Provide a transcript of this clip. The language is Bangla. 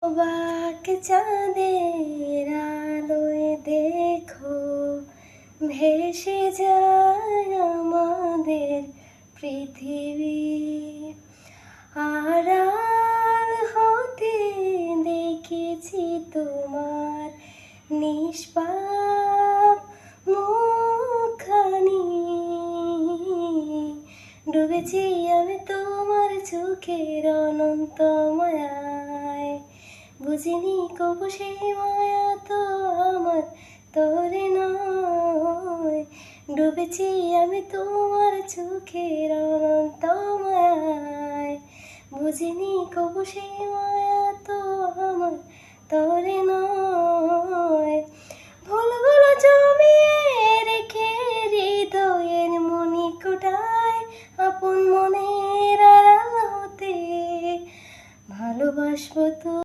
অবাক চাঁদের আলোয় দেখো ভেসে যায় আমাদের পৃথিবী। আড়াল হতে দেখেছি তোমার নিষ্পাপ মুখখানি। ডুবেছি আমি তোমার চোখের অনন্ত মায়ায়, বুঝিনি কবু সেই মায়া তো আমার তোরে নয়। ডুবেছি আমি তোমার চোখের অনন্ত মায়ায়, বুঝিনি কবু সেই মায়া